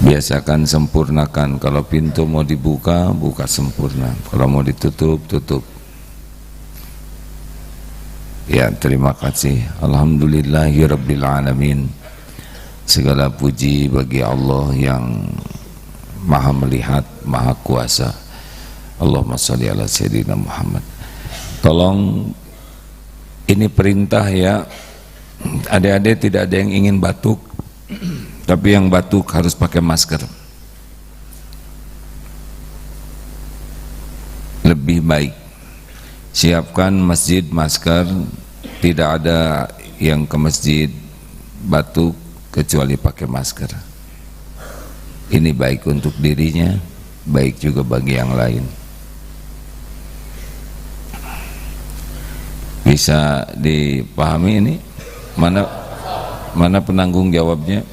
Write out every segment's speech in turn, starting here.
Biasakan sempurnakan. Kalau pintu mau dibuka, buka sempurna. Kalau mau ditutup, tutup. Ya, terima kasih. Alhamdulillahirabbil alamin. Segala puji bagi Allah yang Maha melihat, Maha kuasa. Allahumma shalli ala sayyidina Muhammad. Tolong, ini perintah ya. Adik-adik tidak ada yang ingin batuk, tapi yang batuk harus pakai masker. Lebih baik siapkan masjid masker. Tidak ada yang ke masjid batuk kecuali pakai masker. Ini baik untuk dirinya, baik juga bagi yang lain. Bisa dipahami ini? Mana penanggung jawabnya?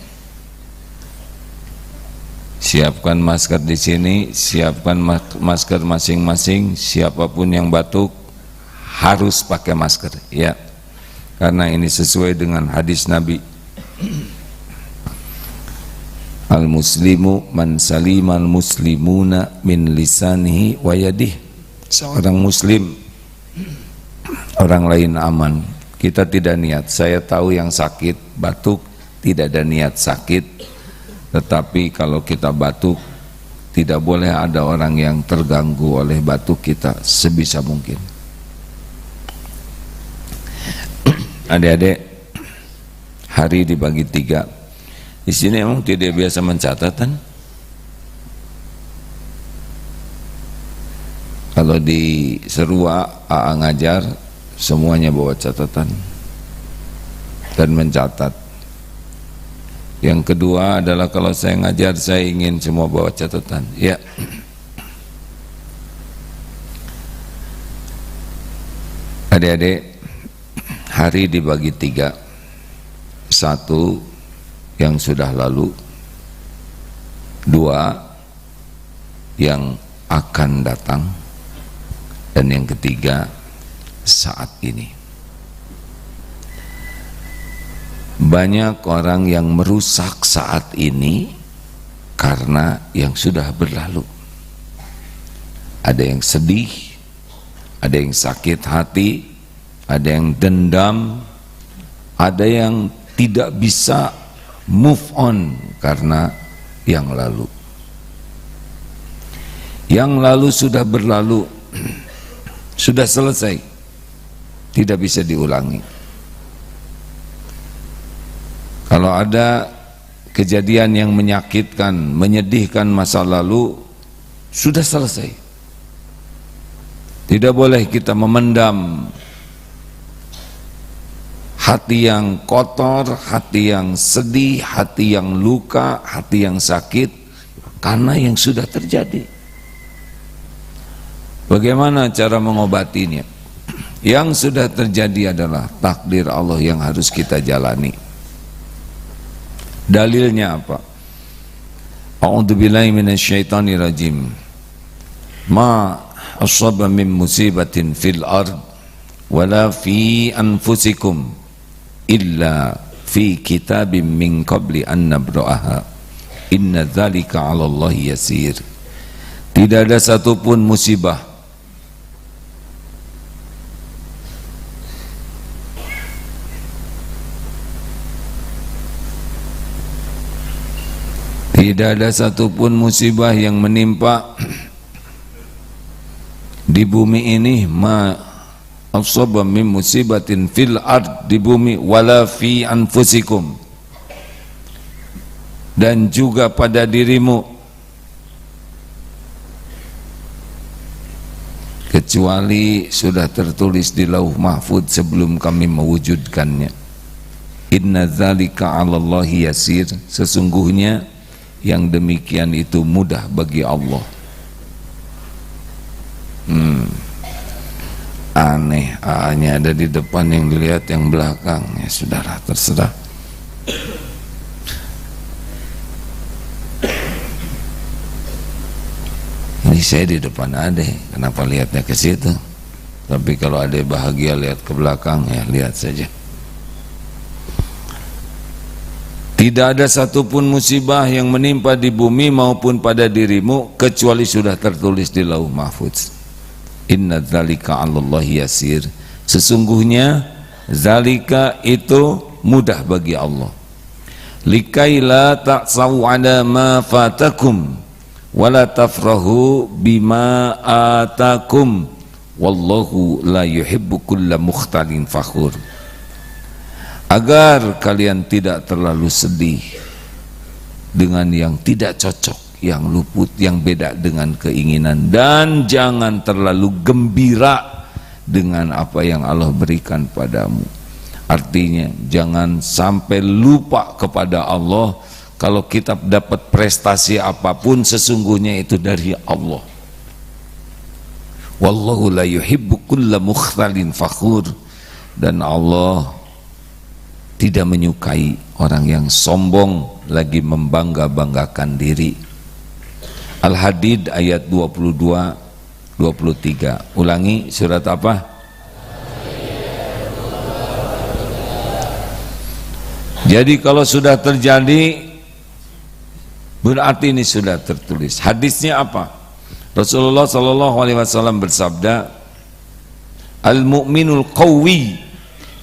Siapkan masker di sini, siapkan masker masing-masing. Siapapun yang batuk harus pakai masker, ya. Karena ini sesuai dengan hadis Nabi. Al-muslimu man salimal muslimuna min lisanihi wa yadihi. Seorang muslim, orang lain aman. Kita tidak niat, saya tahu yang sakit batuk, tidak ada niat sakit, tetapi kalau kita batuk tidak boleh ada orang yang terganggu oleh batuk kita sebisa mungkin. Adik-adik, hari dibagi 3. Di sini emang tidak biasa mencatatan. Kalau di Serua AA ngajar, semuanya bawa catatan dan mencatat. Yang kedua adalah kalau saya ngajar, saya ingin semua bawa catatan, ya. Adik-adik, hari dibagi 3. 1 yang sudah lalu, 2 yang akan datang, dan yang ketiga saat ini. Banyak orang yang merusak saat ini karena yang sudah berlalu. Ada yang sedih, ada yang sakit hati, ada yang dendam, ada yang tidak bisa move on karena yang lalu. Yang lalu sudah berlalu, sudah selesai, tidak bisa diulangi. Kalau ada kejadian yang menyakitkan, menyedihkan masa lalu, sudah selesai. Tidak boleh kita memendam hati yang kotor, hati yang sedih, hati yang luka, hati yang sakit karena yang sudah terjadi. Bagaimana cara mengobatinya? Yang sudah terjadi adalah takdir Allah yang harus kita jalani. Dalilnya apa? A'udzubillahi minasyaitonirrajim. Ma asaba min musibatin fil ard wala fi anfusikum illa fi kitabim min qabli an nabra'aha inna dzalika 'ala Allah yasir. Tidak ada satupun musibah yang menimpa di bumi ini, ma asaba min musibatin fil ard, di bumi, wala fi anfusikum, dan juga pada dirimu, kecuali sudah tertulis di Lauh Mahfuz sebelum kami mewujudkannya. Inna dzalika 'ala Allahi yasir. Sesungguhnya yang demikian itu mudah bagi Allah. Aneh, A-nya ada di depan, yang dilihat yang belakang. Ya sudahlah, terserah. Ini saya di depan Ade, kenapa lihatnya ke situ? Tapi kalau Ade bahagia lihat ke belakang, ya lihat saja. Tidak ada satupun musibah yang menimpa di bumi maupun pada dirimu kecuali sudah tertulis di Lauh Mahfuz. Inna dzalika 'alallahi yasir. Sesungguhnya zalika itu mudah bagi Allah. Likai la ta'sau 'ala ma fatakum wa la tafrahu bima atakum wallahu la yuhibbu kulla mukhtalin fakhur. Agar kalian tidak terlalu sedih dengan yang tidak cocok, yang luput, yang beda dengan keinginan, dan jangan terlalu gembira dengan apa yang Allah berikan padamu. Artinya jangan sampai lupa kepada Allah. Kalau kita dapat prestasi apapun sesungguhnya itu dari Allah. Wallahu la yuhibbu kulla mukhtalin fakhur. Dan Allah tidak menyukai orang yang sombong lagi membangga-banggakan diri. Al-Hadid ayat 22-23. Ulangi, surat apa? Jadi kalau sudah terjadi berarti ini sudah tertulis. Hadisnya apa? Rasulullah SAW bersabda, Al-mu'minul qawwi,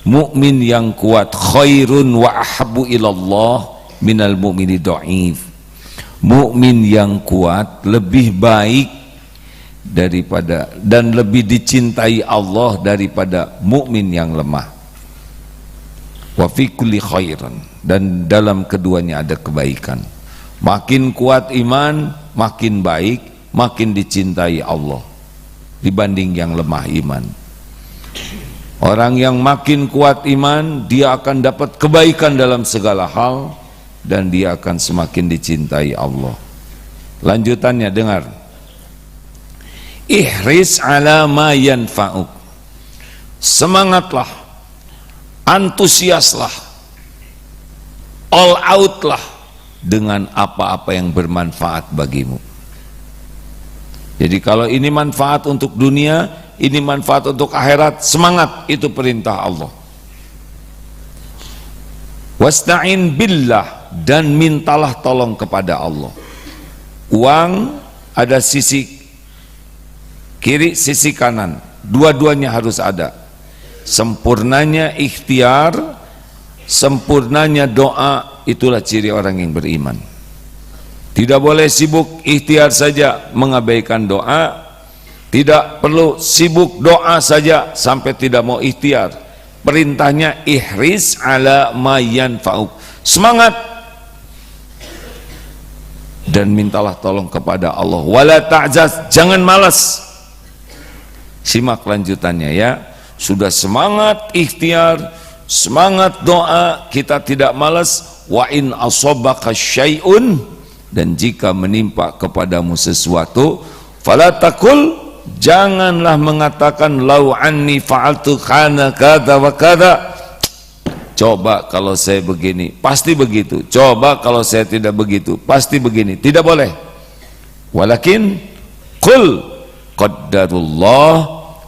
mukmin yang kuat, khairun wa ahabbu ilallah minal mu'mini dhaif. Mukmin yang kuat lebih baik daripada dan lebih dicintai Allah daripada mukmin yang lemah. Wa fi kulli khairan, dan dalam keduanya ada kebaikan. Makin kuat iman, makin baik, makin dicintai Allah dibanding yang lemah iman. Orang yang makin kuat iman, dia akan dapat kebaikan dalam segala hal dan dia akan semakin dicintai Allah. Lanjutannya dengar. Ihris ala ma yanfa'uk. Semangatlah, antusiaslah, all outlah dengan apa-apa yang bermanfaat bagimu. Jadi kalau ini manfaat untuk dunia, ini manfaat untuk akhirat, semangat, itu perintah Allah. Wasta'in billah, dan mintalah tolong kepada Allah. Uang ada sisi kiri, sisi kanan, dua-duanya harus ada. Sempurnanya ikhtiar, sempurnanya doa, itulah ciri orang yang beriman. Tidak boleh sibuk ikhtiar saja mengabaikan doa. Tidak perlu sibuk doa saja sampai tidak mau ikhtiar. Perintahnya ihris ala ma yanfa'uk. Semangat dan mintalah tolong kepada Allah. Wala ta'jaz, jangan malas. Simak lanjutannya ya. Sudah semangat ikhtiar, semangat doa, kita tidak malas. Wa in asabaka syai'un, dan jika menimpa kepadamu sesuatu, fala taqul, janganlah mengatakan lau anni fa'altu kana kada wa kada. Coba kalau saya begini, pasti begitu. Coba kalau saya tidak begitu, pasti begini. Tidak boleh. Walakin qul qaddarullah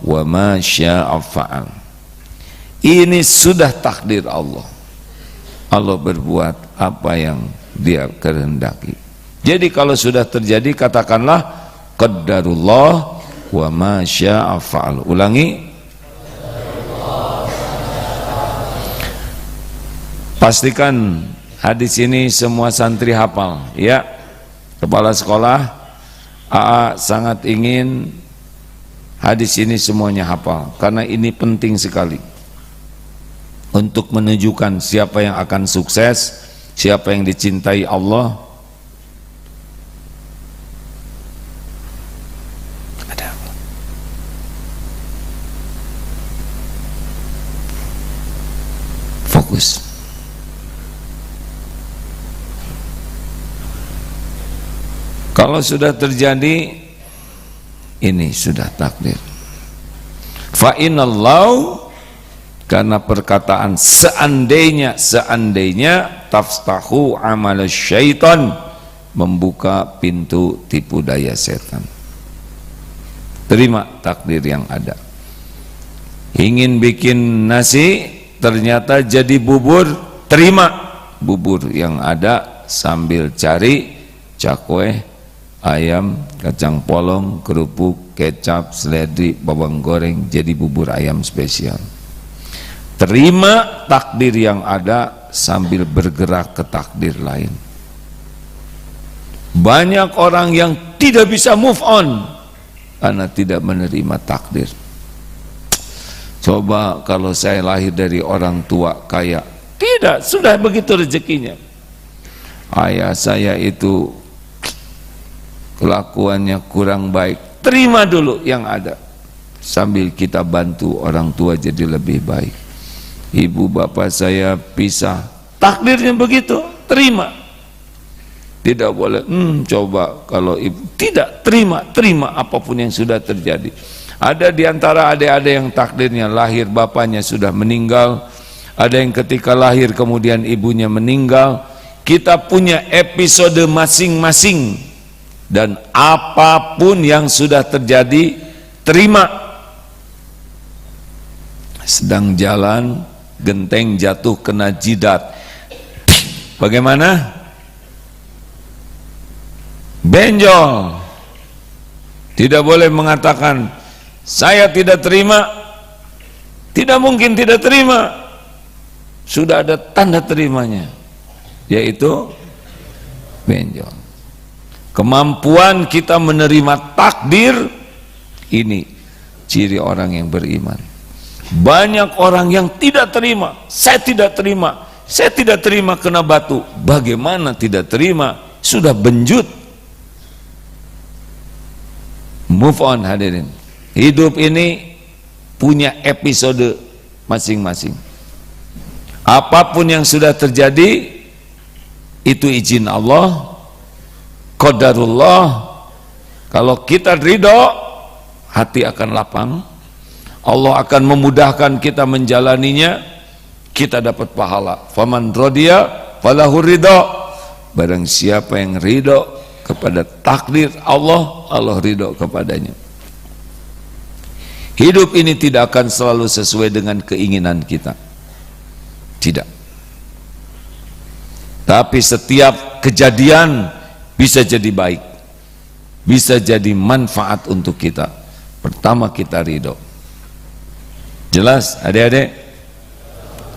wa ma syaa fa'al. Ini sudah takdir Allah. Allah berbuat apa yang Dia kehendaki. Jadi kalau sudah terjadi, katakanlah qaddarullah wa ma syaa fa'al. Ulangi. Pastikan hadis ini semua santri hafal ya. Kepala sekolah, AA sangat ingin hadis ini semuanya hafal karena ini penting sekali untuk menunjukkan siapa yang akan sukses, siapa yang dicintai Allah. Fokus. Kalau sudah terjadi, ini sudah takdir. Fa inallahu, karena perkataan seandainya taftahu amal syaitan, membuka pintu tipu daya setan. Terima takdir yang ada. Ingin bikin nasi, ternyata jadi bubur, terima. bubur yang ada sambil cari cakwe, ayam, kacang polong, kerupuk, kecap, seledri, bawang goreng, jadi bubur ayam spesial. Terima takdir yang ada sambil bergerak ke takdir lain. Banyak orang yang tidak bisa move on karena tidak menerima takdir. Coba kalau saya lahir dari orang tua kaya, tidak, sudah begitu rezekinya. Ayah saya itu kelakuannya kurang baik, terima dulu yang ada sambil kita bantu orang tua jadi lebih baik. Ibu bapak saya pisah, takdirnya begitu, terima. Tidak boleh, coba kalau ibu tidak terima apapun yang sudah terjadi. Ada di antara adik-adik yang takdirnya lahir bapaknya sudah meninggal, ada yang ketika lahir kemudian ibunya meninggal. Kita punya episode masing-masing, dan apapun yang sudah terjadi terima. Sedang jalan, genteng jatuh kena jidat, bagaimana? Benjol. Tidak boleh mengatakan saya tidak terima, tidak mungkin tidak terima. Sudah ada tanda terimanya, yaitu benjol. Kemampuan kita menerima takdir ini ciri orang yang beriman. Banyak orang yang tidak terima, saya tidak terima kena batu. Bagaimana tidak terima? Sudah benjut. Move on hadirin. Hidup ini punya episode masing-masing. Apapun yang sudah terjadi itu izin Allah, qadarullah. Kalau kita ridho, hati akan lapang. Allah akan memudahkan kita menjalaninya, kita dapat pahala. Faman radiya falahu ridho. Barang siapa yang ridho kepada takdir Allah, Allah ridho kepadanya. Hidup ini tidak akan selalu sesuai dengan keinginan kita, tidak. Tapi setiap kejadian bisa jadi baik, bisa jadi manfaat untuk kita. Pertama kita ridho. Jelas adik-adik?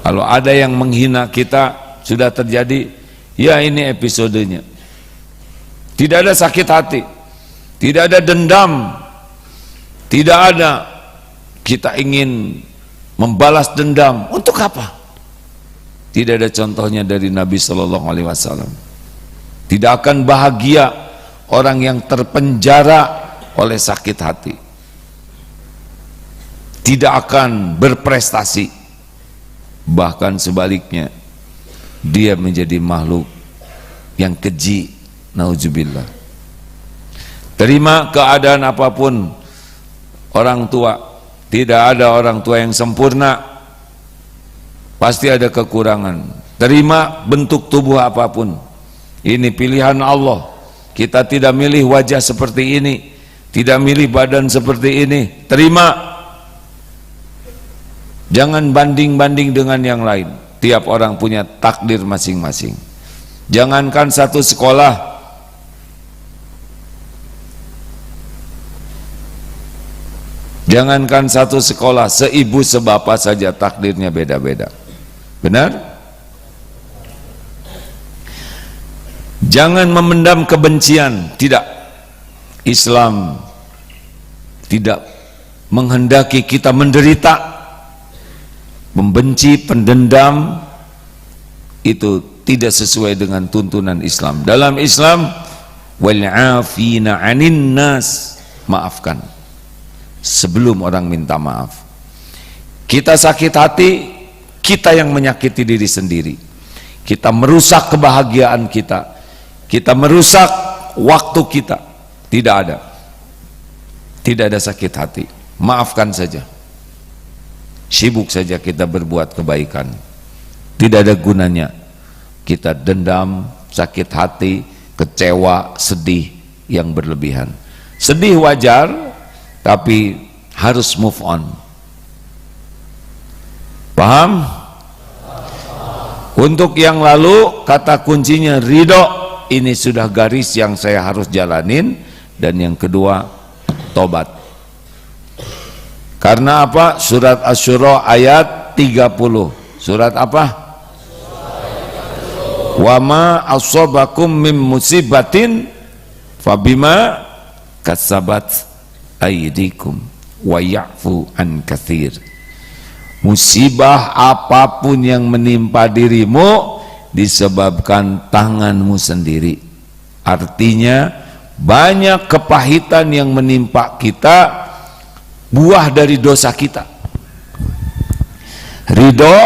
Kalau ada yang menghina kita sudah terjadi, ya ini episodenya. Tidak ada sakit hati, tidak ada dendam, tidak ada kita ingin membalas dendam. Untuk apa? Tidak ada contohnya dari Nabi Shallallahu Alaihi Wasallam. Tidak akan bahagia orang yang terpenjara oleh sakit hati. Tidak akan berprestasi, bahkan sebaliknya dia menjadi makhluk yang keji. Nauzubillah. Terima keadaan apapun. Orang tua, tidak ada orang tua yang sempurna, pasti ada kekurangan. Terima bentuk tubuh apapun, ini pilihan Allah. Kita tidak milih wajah seperti ini, tidak milih badan seperti ini. Terima. Jangan banding-banding dengan yang lain. Tiap orang punya takdir masing-masing. Jangankan satu sekolah, jangankan satu sekolah, seibu sebapak saja takdirnya beda-beda. Benar? Jangan memendam kebencian. Tidak. Islam tidak menghendaki kita menderita. Membenci, pendendam itu tidak sesuai dengan tuntunan Islam. Dalam Islam, wal 'afina 'anin nas, maafkan sebelum orang minta maaf. Kita sakit hati, kita yang menyakiti diri sendiri. Kita merusak kebahagiaan kita, kita merusak waktu kita. Tidak ada sakit hati, maafkan saja. Sibuk saja kita berbuat kebaikan. Tidak ada gunanya kita dendam, sakit hati, kecewa, sedih yang berlebihan. Sedih wajar, tapi harus move on. Paham? Untuk yang lalu kata kuncinya ridho, ini sudah garis yang saya harus jalanin. Dan yang kedua tobat. Karena apa? Surat Asy-Syura ayat 30. Surat apa? Wa ma asabakum mim musibatin fabima kasabat aydikum wa ya'fu an katsir. Musibah apapun yang menimpa dirimu disebabkan tanganmu sendiri. Artinya banyak kepahitan yang menimpa kita buah dari dosa kita. Ridho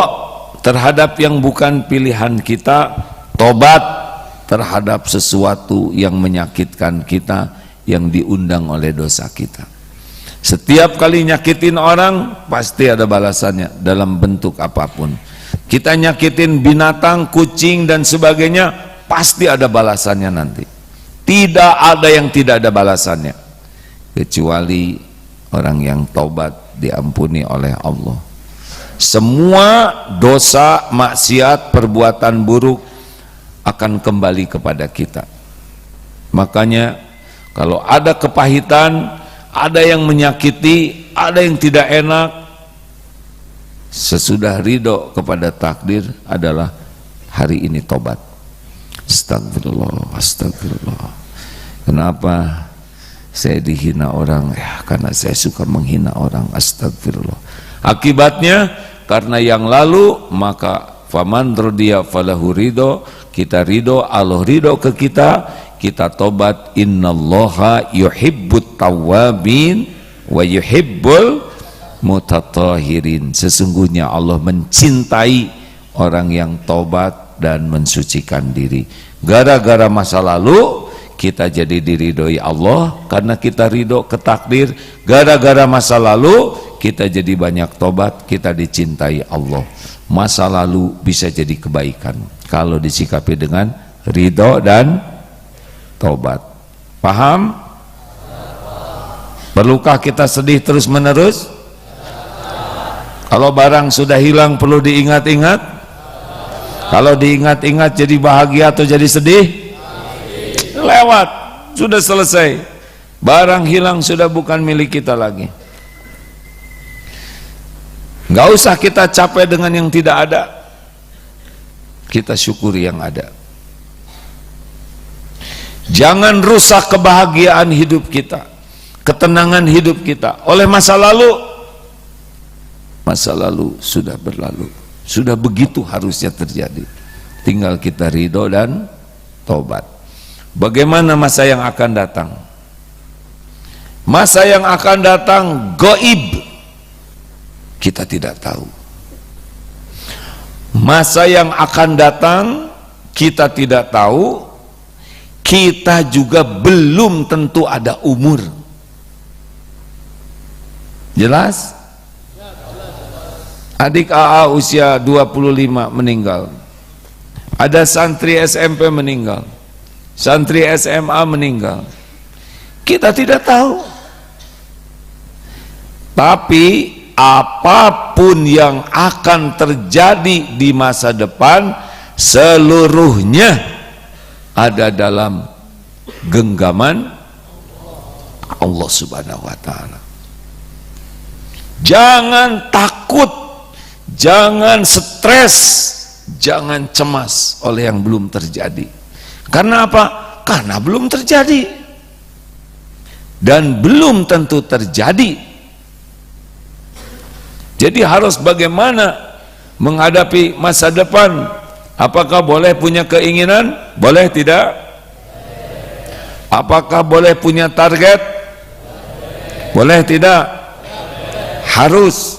terhadap yang bukan pilihan kita, tobat terhadap sesuatu yang menyakitkan kita, yang diundang oleh dosa kita. Setiap kali nyakitin orang pasti ada balasannya dalam bentuk apapun. Kita nyakitin binatang, kucing dan sebagainya, pasti ada balasannya nanti. Tidak ada yang tidak ada balasannya, kecuali orang yang taubat diampuni oleh Allah. Semua dosa, maksiat, perbuatan buruk akan kembali kepada kita. Makanya kalau ada kepahitan, ada yang menyakiti, ada yang tidak enak, sesudah ridho kepada takdir adalah hari ini tobat. Astagfirullah, astagfirullah. Kenapa saya dihina orang? Ya, karena saya suka menghina orang. Astagfirullah. Akibatnya karena yang lalu, maka faman radiya falahu ridho. Kita ridho, Allah ridho ke kita tobat. Innallaha yuhibbut tawwabin wa yuhibbul mutatahirin. Sesungguhnya Allah mencintai orang yang tobat dan mensucikan diri. Gara-gara masa lalu kita jadi diridhoi Allah karena kita ridho ke takdir. Gara-gara masa lalu kita jadi banyak tobat, kita dicintai Allah. Masa lalu bisa jadi kebaikan kalau disikapi dengan ridho dan tobat. Paham? Perlukah kita sedih terus menerus? Kalau barang sudah hilang perlu diingat-ingat? Kalau diingat-ingat jadi bahagia atau jadi sedih? Lewat, sudah selesai. Barang hilang sudah bukan milik kita lagi. Gak usah kita capek dengan yang tidak ada. Kita syukuri yang ada. Jangan rusak kebahagiaan hidup kita, ketenangan hidup kita oleh masa lalu. Masa lalu sudah berlalu, sudah begitu harusnya terjadi. Tinggal kita ridho dan tobat. Bagaimana masa yang akan datang? Masa yang akan datang gaib, kita tidak tahu. Masa yang akan datang kita tidak tahu. Kita juga belum tentu ada umur. Jelas? Adik AA usia 25 meninggal. Ada santri SMP meninggal. Santri SMA meninggal. Kita tidak tahu. Tapi apapun yang akan terjadi di masa depan, seluruhnya ada dalam genggaman Allah Subhanahu wa ta'ala. Jangan takut, jangan stres, jangan cemas oleh yang belum terjadi. Karena apa? Karena belum terjadi dan belum tentu terjadi. Jadi harus bagaimana menghadapi masa depan. Apakah boleh punya keinginan? Boleh tidak? Apakah boleh punya target? Boleh tidak? Harus.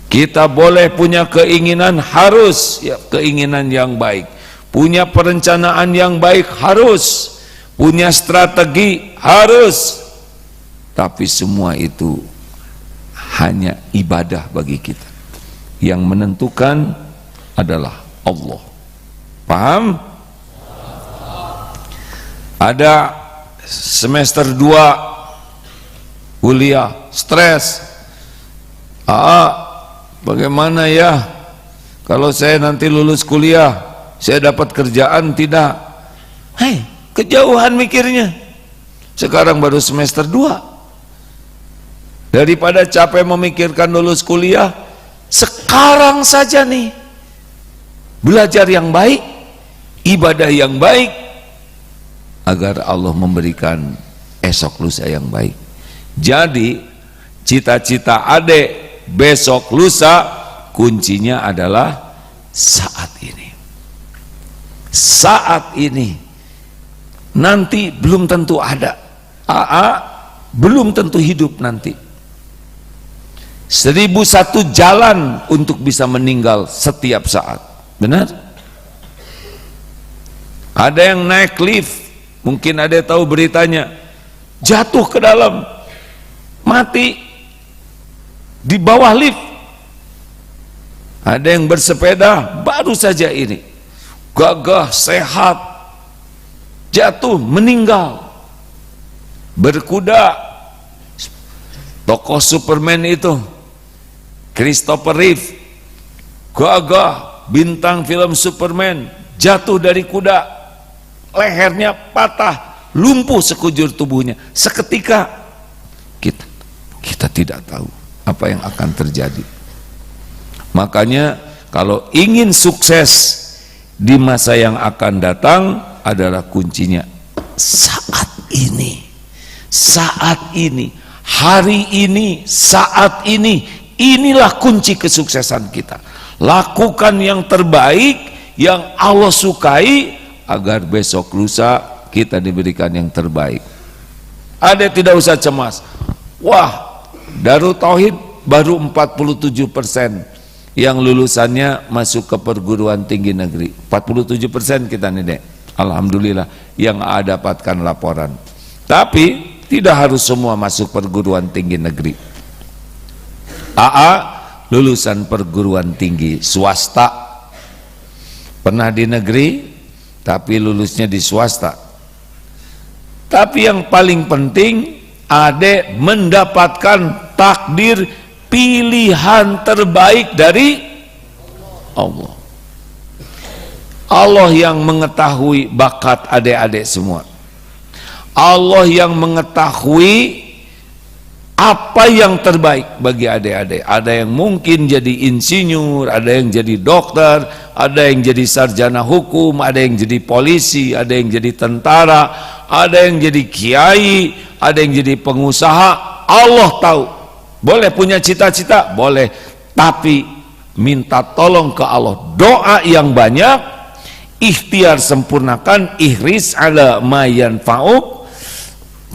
Kita boleh punya keinginan, harus ya, keinginan yang baik. Punya perencanaan yang baik, harus. Punya strategi, harus. Tapi semua itu hanya ibadah bagi kita. Yang menentukan adalah Allah. Paham? Ada semester 2 kuliah, stres. Bagaimana ya? Kalau saya nanti lulus kuliah, saya dapat kerjaan tidak? Hei, kejauhan mikirnya. Sekarang baru semester 2. Daripada capek memikirkan lulus kuliah, sekarang saja nih belajar yang baik, ibadah yang baik, agar Allah memberikan esok lusa yang baik. Jadi cita-cita adik besok lusa kuncinya adalah saat ini. Saat ini. Nanti belum tentu ada. Belum tentu hidup nanti. 1001 jalan untuk bisa meninggal setiap saat. Benar? Ada yang naik lift, mungkin ada yang tahu beritanya, jatuh ke dalam, mati di bawah lift. Ada yang bersepeda, baru saja ini gagah, sehat, jatuh, meninggal. Berkuda, tokoh Superman itu Christopher Reeve, gagah, bintang film Superman, jatuh dari kuda, lehernya patah, lumpuh sekujur tubuhnya. Seketika kita tidak tahu apa yang akan terjadi. Makanya kalau ingin sukses di masa yang akan datang adalah kuncinya saat ini. Saat ini, hari ini, saat ini. Inilah kunci kesuksesan kita. Lakukan yang terbaik, yang Allah sukai, agar besok lusa kita diberikan yang terbaik. Ada tidak usah cemas. Wah, Darut Tauhid baru 47% yang lulusannya masuk ke perguruan tinggi negeri. 47% kita nih dek, alhamdulillah yang dapatkan laporan. Tapi tidak harus semua masuk perguruan tinggi negeri. Lulusan perguruan tinggi swasta, pernah di negeri tapi lulusnya di swasta. Tapi yang paling penting, adek mendapatkan takdir pilihan terbaik dari Allah. Allah yang mengetahui bakat adik-adik semua. Allah yang mengetahui apa yang terbaik bagi adik-adik. Ada yang mungkin jadi insinyur, ada yang jadi dokter, ada yang jadi sarjana hukum, ada yang jadi polisi, ada yang jadi tentara, ada yang jadi kiai, ada yang jadi pengusaha. Allah tahu. Boleh punya cita-cita, boleh, tapi minta tolong ke Allah, doa yang banyak, ikhtiar sempurnakan, ihris ala ma yanfa'uk,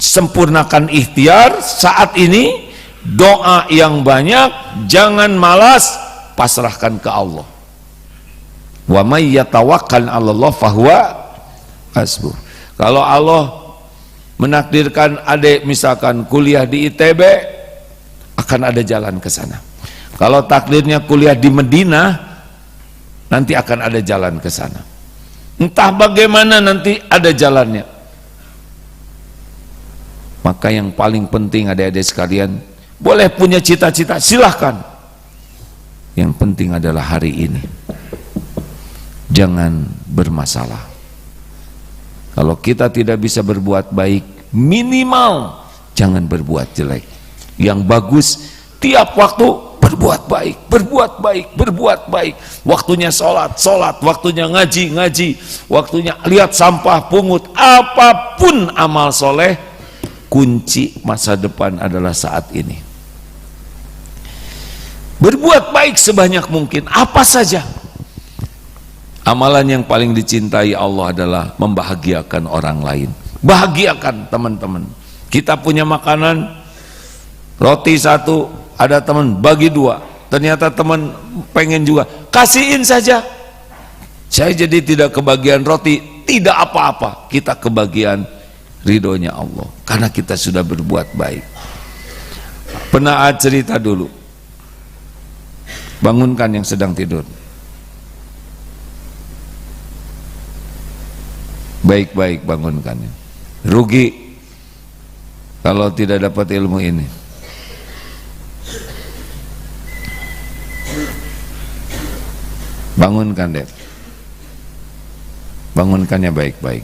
sempurnakan ikhtiar saat ini, doa yang banyak, jangan malas, pasrahkan ke Allah. Wa may yatawakkal 'ala Allah fahuwa hasbuh. Kalau Allah menakdirkan adik misalkan kuliah di ITB, akan ada jalan ke sana. Kalau takdirnya kuliah di Medina, nanti akan ada jalan ke sana. Entah bagaimana nanti ada jalannya. Maka yang paling penting adik-adik sekalian, boleh punya cita-cita, silahkan. Yang penting adalah hari ini. Jangan bermasalah. Kalau kita tidak bisa berbuat baik, minimal jangan berbuat jelek. Yang bagus, tiap waktu berbuat baik, berbuat baik, berbuat baik. Waktunya sholat, sholat, waktunya ngaji, ngaji, waktunya lihat sampah, pungut, apapun amal soleh, kunci masa depan adalah saat ini. Berbuat baik sebanyak mungkin, apa saja. Amalan yang paling dicintai Allah adalah membahagiakan orang lain. Bahagiakan teman-teman. Kita punya makanan, roti 1, ada teman bagi 2, ternyata teman pengen juga, kasihin saja. Saya jadi tidak kebagian roti, tidak apa-apa, kita kebagian ridhonya Allah, karena kita sudah berbuat baik. Pernah cerita dulu, bangunkan yang sedang tidur, baik-baik bangunkannya. Rugi kalau tidak dapat ilmu ini. Bangunkan deh, bangunkannya baik-baik.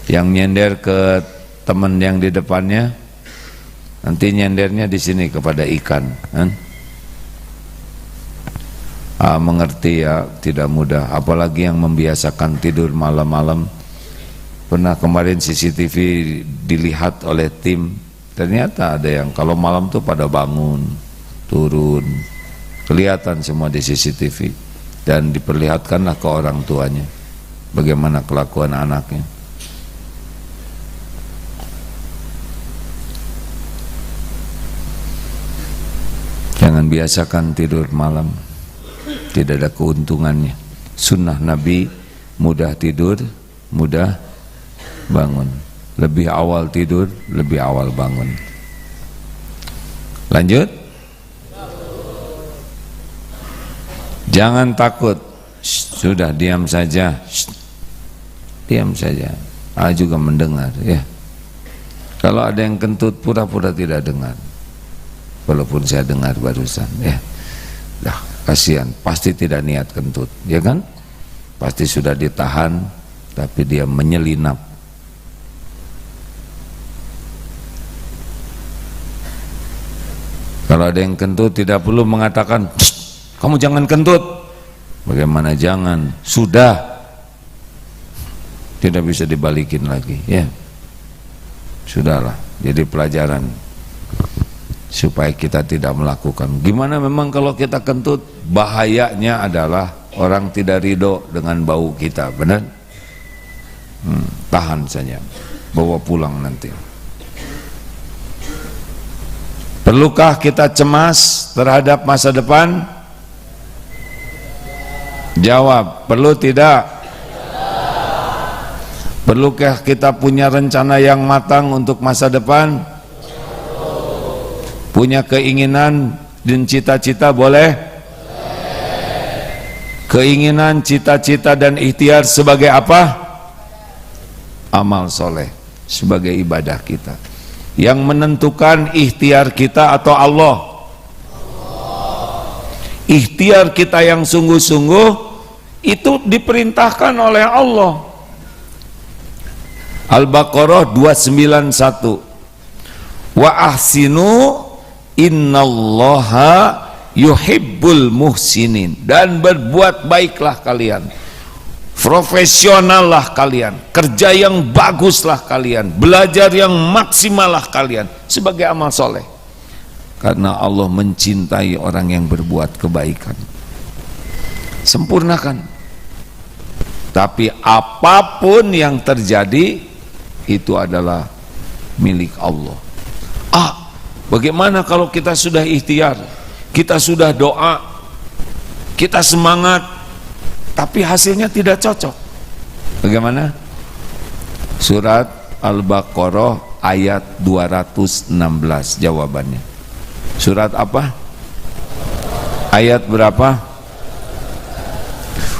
Yang nyender ke teman yang di depannya, nanti nyendernya di sini kepada ikan, kan? Mengerti ya, tidak mudah. Apalagi yang membiasakan tidur malam-malam. Pernah kemarin CCTV dilihat oleh tim, ternyata ada yang kalau malam tuh pada bangun, turun, kelihatan semua di CCTV, dan diperlihatkanlah ke orang tuanya bagaimana kelakuan anaknya. Jangan biasakan tidur malam, tidak ada keuntungannya. Sunnah Nabi, mudah tidur, mudah bangun. Lebih awal tidur, lebih awal bangun. Lanjut. Jangan takut. Sudah diam saja. Diam saja. Juga mendengar ya. Kalau ada yang kentut, pura-pura tidak dengar. Walaupun saya dengar barusan ya. Dah, kasihan, pasti tidak niat kentut, ya kan? Pasti sudah ditahan, tapi dia menyelinap. Kalau ada yang kentut, tidak perlu mengatakan, kamu jangan kentut. Bagaimana jangan? Sudah, tidak bisa dibalikin lagi, ya. Sudahlah, jadi pelajaran supaya kita tidak melakukan. Gimana memang kalau kita kentut? Bahayanya adalah orang tidak ridho dengan bau kita, benar? Tahan saja, bawa pulang nanti. Perlukah kita cemas terhadap masa depan? Jawab, perlu tidak? Perlukah kita punya rencana yang matang untuk masa depan? Punya keinginan dan cita-cita boleh? Keinginan, cita-cita dan ikhtiar sebagai apa? Amal soleh, sebagai ibadah kita. Yang menentukan ikhtiar kita atau Allah? Ikhtiar kita yang sungguh-sungguh itu diperintahkan oleh Allah. Al-Baqarah 291. Wa ahsinu innallaha yuhibbul muhsinin, dan berbuat baiklah kalian, profesionallah kalian, kerja yang baguslah kalian, belajar yang maksimallah kalian sebagai amal soleh, karena Allah mencintai orang yang berbuat kebaikan. Sempurnakan. Tapi apapun yang terjadi itu adalah milik Allah. Bagaimana kalau kita sudah ikhtiar, kita sudah doa, kita semangat, tapi hasilnya tidak cocok? Bagaimana? Surat Al-Baqarah ayat 216 jawabannya. Surat apa? Ayat berapa?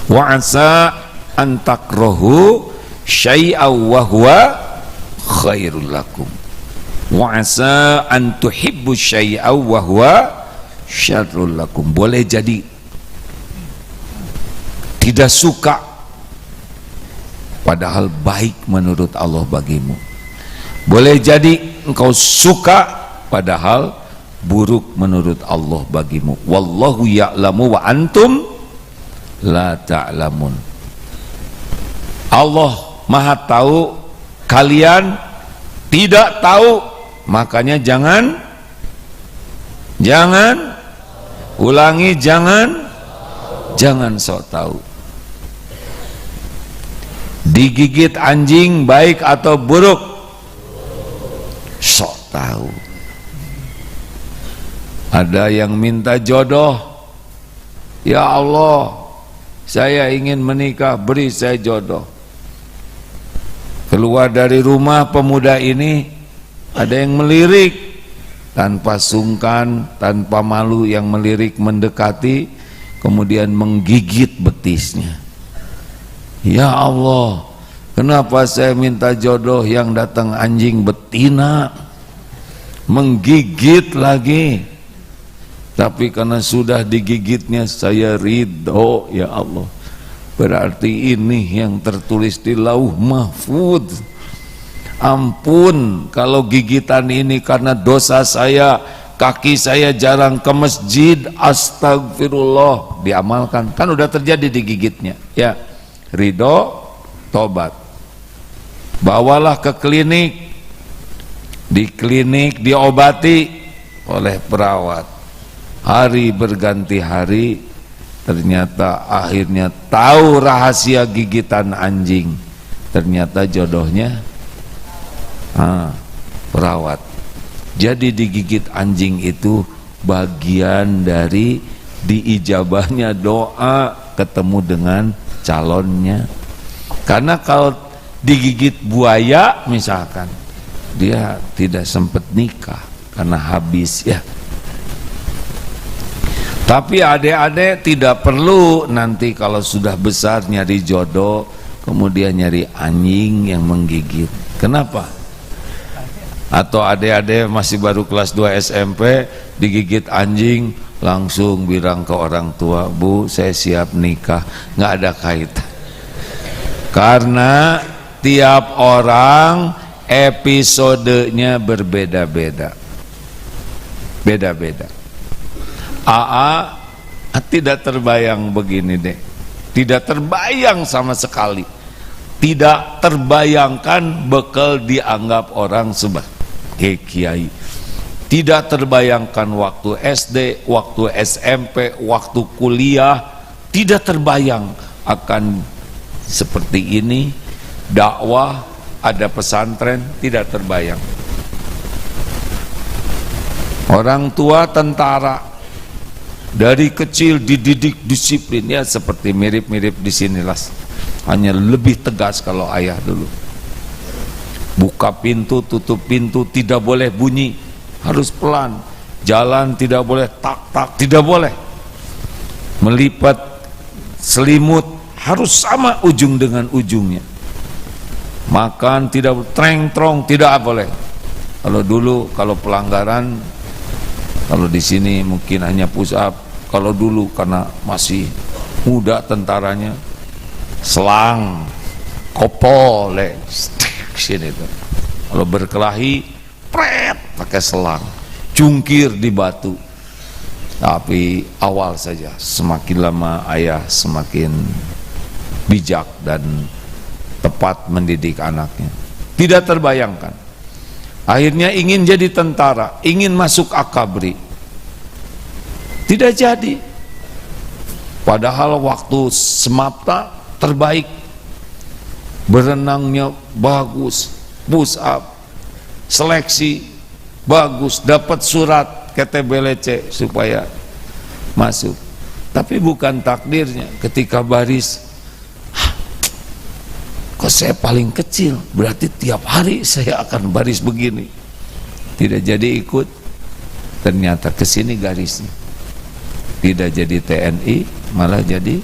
Wa asa an takrahu syai'aw wa huwa khairul lakum. Wa asa an tuhibbu syai'aw wa huwa syarrul lakum. Boleh jadi tidak suka, padahal baik menurut Allah bagimu. Boleh jadi engkau suka, padahal buruk menurut Allah bagimu. Wallahu ya'lamu wa antum la ta'lamun. Allah Maha tahu, kalian tidak tahu. Makanya jangan ulangi, jangan sok tahu. Digigit anjing baik atau buruk? Sok tahu. Ada yang minta jodoh, ya Allah, saya ingin menikah, beri saya jodoh. Keluar dari rumah pemuda ini, ada yang melirik tanpa sungkan, tanpa malu, yang melirik mendekati, kemudian menggigit betisnya. Ya Allah, kenapa saya minta jodoh yang datang anjing betina, menggigit lagi? Tapi karena sudah digigitnya saya ridho ya Allah. Berarti ini yang tertulis di Lauh Mahfuz. Ampun kalau gigitan ini karena dosa saya, kaki saya jarang ke masjid, astagfirullah, diamalkan. Kan udah terjadi digigitnya. Ya, ridho, tobat. Bawalah ke klinik. Di klinik diobati oleh perawat. Hari berganti hari, ternyata akhirnya tahu rahasia gigitan anjing. Ternyata jodohnya perawat. Jadi digigit anjing itu bagian dari diijabahnya doa ketemu dengan calonnya. Karena kalau digigit buaya misalkan, dia tidak sempat nikah karena habis ya. Tapi adik-adik tidak perlu nanti kalau sudah besar nyari jodoh kemudian nyari anjing yang menggigit. Kenapa? Atau adik-adik masih baru kelas 2 SMP digigit anjing langsung bilang ke orang tua, Bu saya siap nikah. Nggak ada kaitan. Karena tiap orang episodenya berbeda-beda. Beda-beda. Tidak terbayang begini deh. Tidak terbayang sama sekali. Tidak terbayangkan bekal dianggap orang sebagai kiai. Tidak terbayangkan waktu SD, waktu SMP, waktu kuliah. Tidak terbayang akan seperti ini. Dakwah, ada pesantren, tidak terbayang. Orang tua tentara dari kecil dididik disiplin ya seperti mirip-mirip di sinilah. Hanya lebih tegas kalau ayah dulu. Buka pintu, tutup pintu, tidak boleh bunyi, harus pelan. Jalan tidak boleh tak-tak, tidak boleh. Melipat selimut harus sama ujung dengan ujungnya. Makan tidak treng-trong, tidak boleh. Kalau dulu kalau pelanggaran, kalau di sini mungkin hanya push up. Kalau dulu karena masih muda tentaranya, selang, kopol, sini tuh. Kalau berkelahi, pret pakai selang, jungkir di batu. Tapi awal saja, semakin lama ayah semakin bijak dan tepat mendidik anaknya. Tidak terbayangkan. Akhirnya ingin jadi tentara, ingin masuk akabri. Tidak jadi. Padahal waktu semapta terbaik. Berenangnya bagus, push up, seleksi bagus, dapat surat KTBLC supaya masuk. Tapi bukan takdirnya ketika baris. Kok saya paling kecil, berarti tiap hari saya akan baris begini. Tidak jadi ikut, ternyata kesini garisnya. Tidak jadi TNI, malah jadi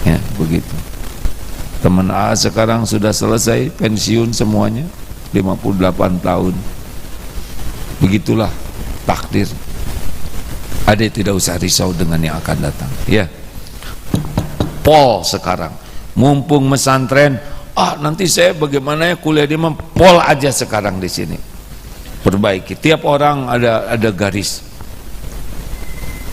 ya begitu. Teman A sekarang sudah selesai pensiun semuanya, 58 tahun. Begitulah takdir. Adik tidak usah risau dengan yang akan datang ya. Pol sekarang, mumpung pesantren, nanti saya bagaimana ya kuliah di pol aja sekarang di sini. Perbaiki. Tiap orang ada garis.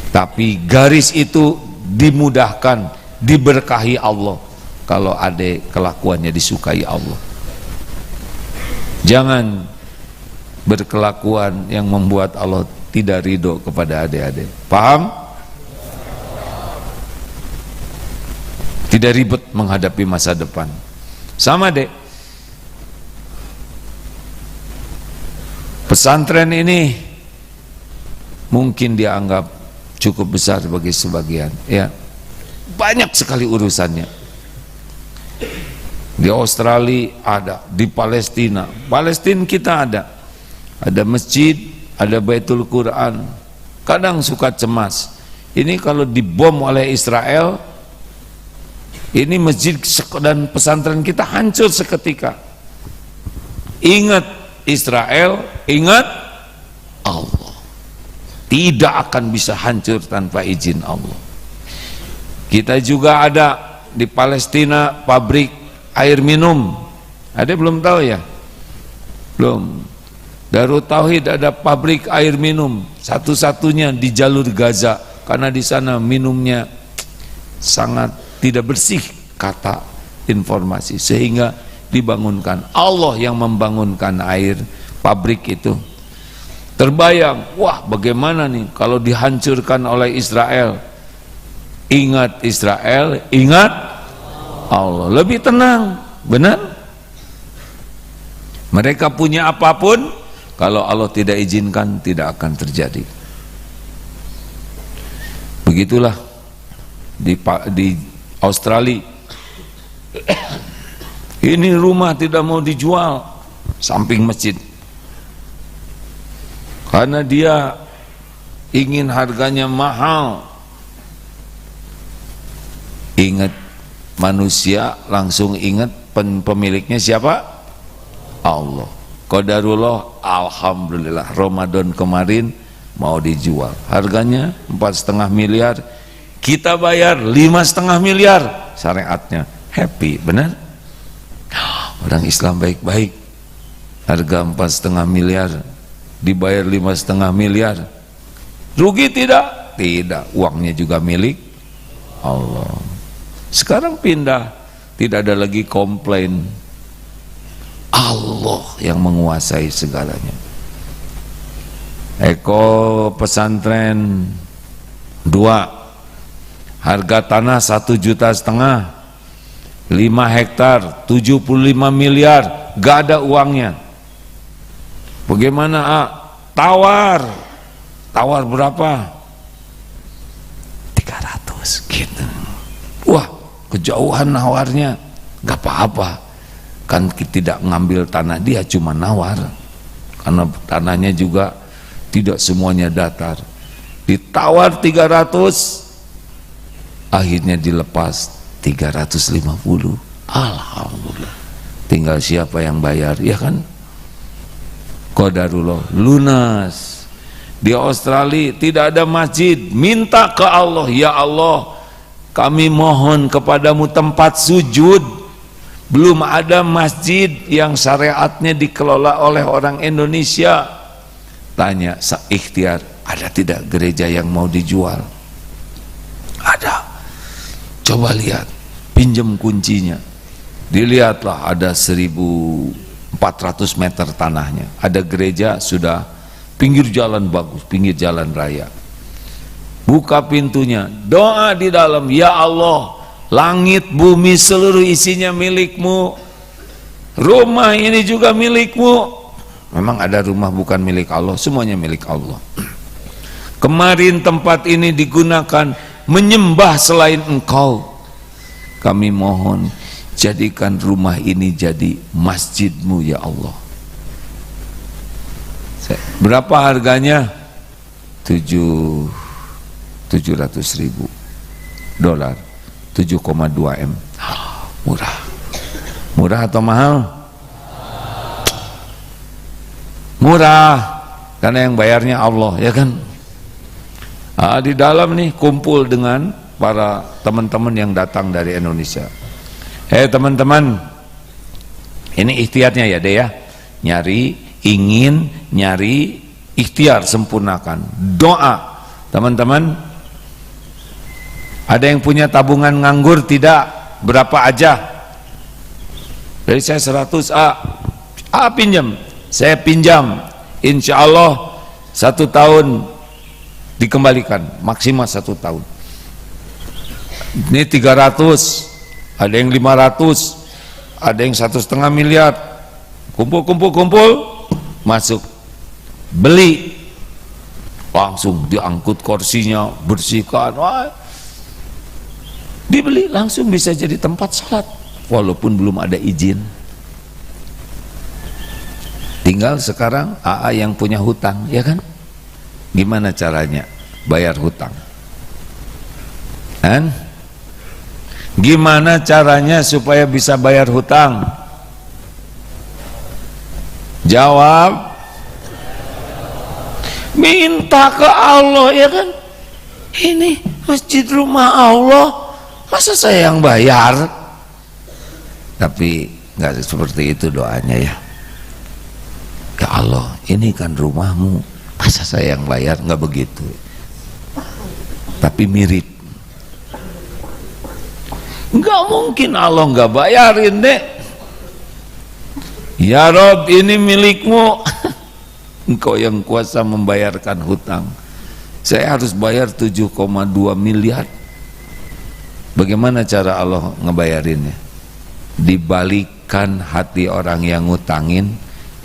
Tapi garis itu dimudahkan, diberkahi Allah kalau adik kelakuannya disukai Allah. Jangan berkelakuan yang membuat Allah tidak ridho kepada adik-adik. Paham? Tidak ribet menghadapi masa depan. Sama dek. Pesantren ini mungkin dianggap cukup besar bagi sebagian, ya. Banyak sekali urusannya. Di Australia ada, di Palestina kita ada masjid, ada Baitul Quran. Kadang suka cemas. Ini kalau dibom oleh Israel, ini masjid dan pesantren kita hancur seketika. Ingat Israel, ingat Allah. tidak akan bisa hancur tanpa izin Allah. Kita juga ada di Palestina pabrik air minum. Ada belum tahu ya? Belum. Darut Tauhid ada pabrik air minum, satu-satunya di jalur Gaza, karena di sana minumnya sangat tidak bersih, kata informasi, sehingga dibangunkan. Allah yang membangunkan air pabrik itu. Terbayang, wah bagaimana nih kalau dihancurkan oleh Israel. Ingat Israel, ingat Allah, lebih tenang, benar? Mereka punya apapun, kalau Allah tidak izinkan tidak akan terjadi. Begitulah di Australia. Ini rumah tidak mau dijual samping masjid, karena dia ingin harganya mahal. Ingat manusia, langsung ingat pemiliknya siapa? Allah. Qadarullah, alhamdulillah Ramadan kemarin mau dijual, harganya 4,5 miliar, kita bayar 5,5 miliar, syariatnya happy, benar? Orang Islam baik-baik, harga 4,5 miliar dibayar 5,5 miliar, rugi tidak? Tidak, uangnya juga milik Allah. Sekarang pindah, tidak ada lagi komplain, Allah yang menguasai segalanya. Eko pesantren 2, harga tanah 1,5 juta, 5 hektar 75 miliar, gak ada uangnya. Bagaimana? Tawar berapa? 300 gitu. Wah, kejauhan nawarnya. Gak apa-apa, kan tidak ngambil tanah dia, cuma nawar, karena tanahnya juga tidak semuanya datar. Ditawar 300, akhirnya dilepas 350. Alhamdulillah, tinggal siapa yang bayar, ya kan? Qadarullah, lunas. Di Australia tidak ada masjid, minta ke Allah, ya Allah kami mohon kepadamu tempat sujud. Belum ada masjid yang syariatnya dikelola oleh orang Indonesia. Tanya ikhtiar, ada tidak gereja yang mau dijual? Ada. Coba lihat, pinjam kuncinya. Dilihatlah, ada 1.400 meter tanahnya. Ada gereja sudah pinggir jalan bagus, pinggir jalan raya. Buka pintunya, doa di dalam, ya Allah, langit bumi seluruh isinya milikmu, rumah ini juga milikmu. Memang ada rumah bukan milik Allah, semuanya milik Allah. Kemarin tempat ini digunakan menyembah selain engkau, kami mohon jadikan rumah ini jadi masjidmu ya Allah. Berapa harganya? 700.000 dolar, 7,2 M. Murah atau mahal? Murah, karena yang bayarnya Allah, ya kan? Di dalam nih kumpul dengan para teman-teman yang datang dari Indonesia. Teman-teman, ini ikhtiarnya ya deh ya, ingin nyari ikhtiar, sempurnakan doa. Teman-teman, ada yang punya tabungan nganggur tidak? Berapa aja? Dari saya 100 pinjam, saya pinjam, insya Allah 1 tahun dikembalikan, maksimal 1 tahun. Ini 300, ada yang 500, ada yang 1,5 miliar. Kumpul, masuk, beli, langsung diangkut kursinya, bersihkan, dibeli, langsung bisa jadi tempat sholat walaupun belum ada izin. Tinggal sekarang yang punya hutang, ya kan? Gimana caranya bayar hutang? Gimana caranya supaya bisa bayar hutang? Jawab. minta ke Allah, ya kan? Ini masjid rumah Allah, masa saya yang bayar? Tapi nggak seperti itu doanya ya. Ya Allah, ini kan rumahmu, masa saya yang bayar? Nggak begitu. Tapi mirip. Nggak mungkin Allah nggak bayarin deh. Ya Rob, ini milikmu. Engkau yang kuasa membayarkan hutang. Saya harus bayar 7,2 miliar. Bagaimana cara Allah ngebayarinnya? Dibalikkan hati orang yang ngutangin,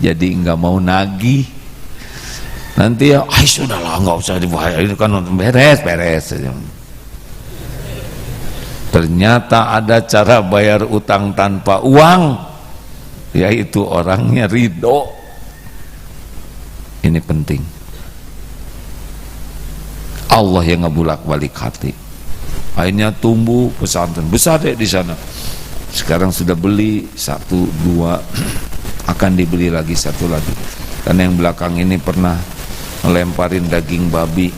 jadi nggak mau nagih. Nanti ya, sudahlah, nggak usah dibayar, itu kan beres. Ternyata ada cara bayar utang tanpa uang, yaitu orangnya ridho. Ini penting. Allah yang ngebulak-balik hati. Akhirnya tumbuh pesantren besar deh di sana. Sekarang sudah beli 1, 2, akan dibeli lagi 1 lagi. Karena yang belakang ini pernah melemparin daging babi.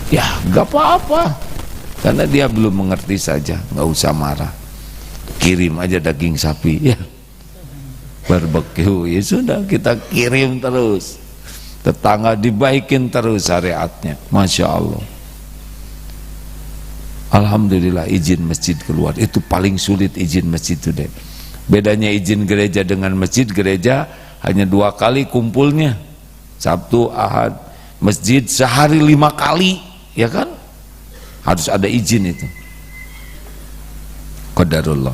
Ya, nggak apa-apa. Karena dia belum mengerti saja, nggak usah marah. Kirim aja daging sapi, ya. Barbecue, ya sudah, kita kirim terus. Tetangga dibaikin terus syariatnya, Masya Allah. Alhamdulillah izin masjid keluar. Itu paling sulit izin masjid itu deh. Bedanya izin gereja dengan masjid, gereja hanya 2 kali kumpulnya, Sabtu, Ahad. Masjid sehari 5 kali, ya kan? Harus ada izin itu. Qadarullah.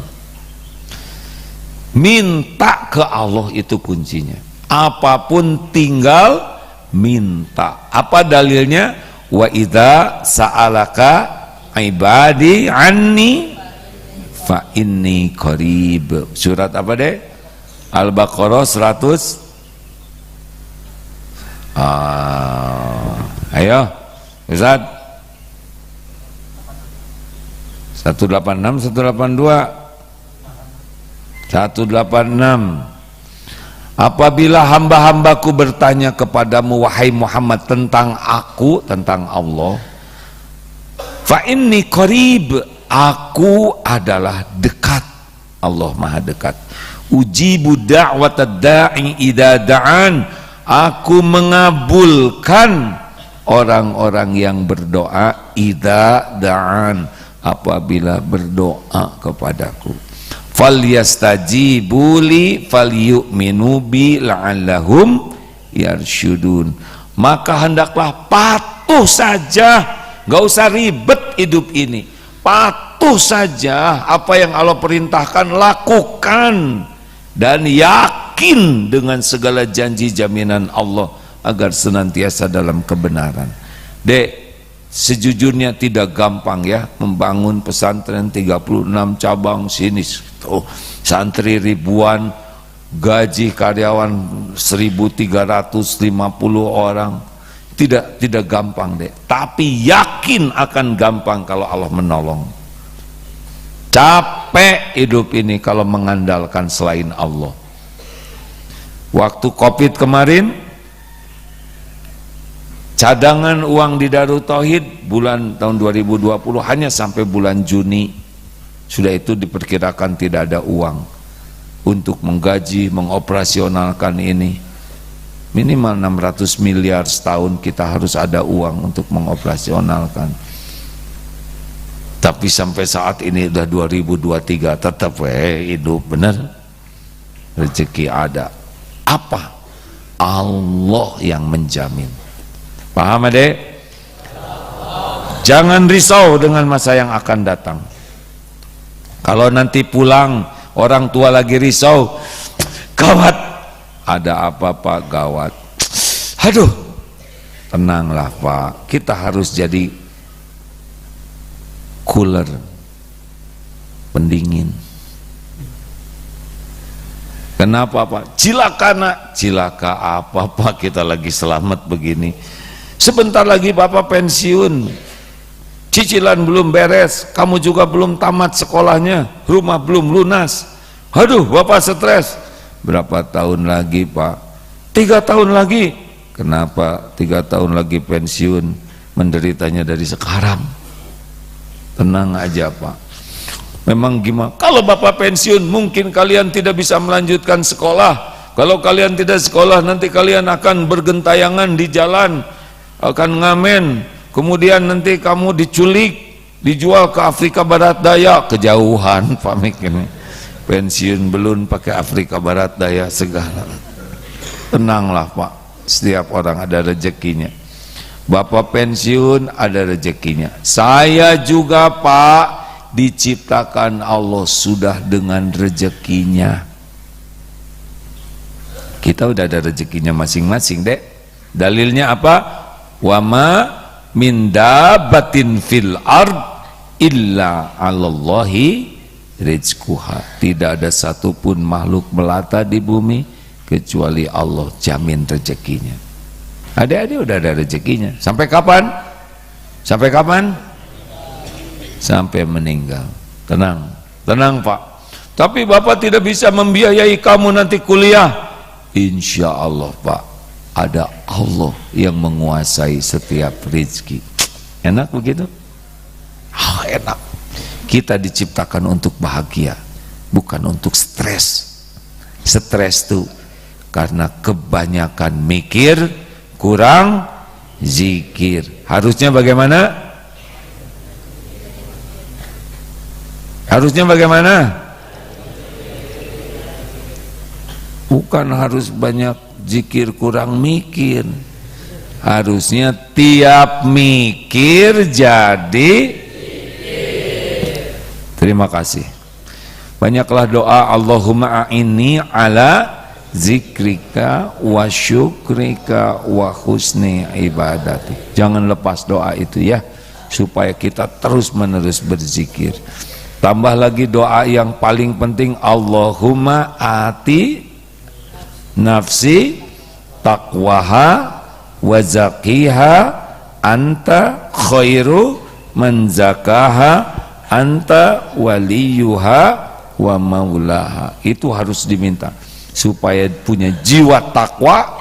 Minta ke Allah itu kuncinya. Apapun tinggal minta. Apa dalilnya? Wa idza sa'alaka ibadi anni fa inni qarib. Surat apa deh? Al-Baqarah 100. Ayo Ustaz. 186, 182, 186. Apabila hamba-hambaku bertanya kepadamu wahai Muhammad tentang aku, tentang Allah, fa inni qarib, aku adalah dekat. Allah maha dekat. Ujibu da'watad da'i idza da'an, aku mengabulkan orang-orang yang berdoa idza da'an, apabila berdoa kepadaku. Falyastajibu li falyu'minu bi la'allahum yarsyudun. Maka hendaklah patuh saja, nggak usah ribet hidup ini. Patuh saja apa yang Allah perintahkan, lakukan, dan yakin dengan segala janji jaminan Allah agar senantiasa dalam kebenaran. Dek, sejujurnya tidak gampang ya membangun pesantren 36 cabang sini tuh, santri ribuan, gaji karyawan 1.350 orang. Tidak gampang deh, tapi yakin akan gampang kalau Allah menolong. Capek hidup ini kalau mengandalkan selain Allah. Waktu Covid kemarin, cadangan uang di Darut Tauhid bulan tahun 2020 hanya sampai bulan Juni. Sudah itu diperkirakan tidak ada uang untuk menggaji, mengoperasionalkan ini. Minimal 600 miliar setahun kita harus ada uang untuk mengoperasionalkan. Tapi sampai saat ini udah 2023 tetap hidup, benar. Rezeki ada. Apa? Allah yang menjamin. Paham adek? Jangan risau dengan masa yang akan datang. Kalau nanti pulang orang tua lagi risau, gawat, ada apa Pak, gawat. Aduh, tenanglah Pak, kita harus jadi cooler, pendingin. Kenapa Pak? Cilaka nak. Cilaka apa Pak, kita lagi selamat begini. Sebentar lagi Bapak pensiun, cicilan belum beres, kamu juga belum tamat sekolahnya, rumah belum lunas. Aduh, Bapak stres. Berapa tahun lagi Pak? 3 tahun lagi kenapa 3 tahun lagi pensiun, menderitanya dari sekarang. Tenang aja Pak. Memang gimana? Kalau Bapak pensiun mungkin kalian tidak bisa melanjutkan sekolah. Kalau kalian tidak sekolah nanti kalian akan bergentayangan di jalan, akan ngamen. Kemudian nanti kamu diculik, dijual ke Afrika Barat Daya, kejauhan Pak Mik ini. Pensiun belum pakai Afrika Barat Daya segala. Tenanglah Pak, setiap orang ada rezekinya. Bapak pensiun ada rezekinya. Saya juga Pak, diciptakan Allah sudah dengan rezekinya. Kita udah ada rezekinya masing-masing dek. Dalilnya apa? Wama min dabatin fil ard illa 'alallahi rizquha. Tidak ada satupun makhluk melata di bumi kecuali Allah jamin rezekinya. Adik-adik udah ada rezekinya. Sampai kapan? Sampai kapan? Sampai meninggal. Tenang, tenang Pak. Tapi Bapak tidak bisa membiayai kamu nanti kuliah. Insya Allah Pak, ada Allah yang menguasai setiap rezeki. Enak begitu? Enak. Kita diciptakan untuk bahagia, bukan untuk stres. Stres tuh karena kebanyakan mikir, kurang zikir. Harusnya bagaimana? Harusnya bagaimana? Bukan harus banyak zikir kurang mikir. Harusnya tiap mikir jadi zikir. Terima kasih. Banyaklah doa Allahumma a'inni ala zikrika wa syukrika wa husni ibadati. Jangan lepas doa itu ya, supaya kita terus menerus berzikir. Tambah lagi doa yang paling penting, Allahumma ati nafsi taqwaha wa zakiha anta khairu man zakaha anta waliyuha wa maulaha. Itu harus diminta supaya punya jiwa takwa,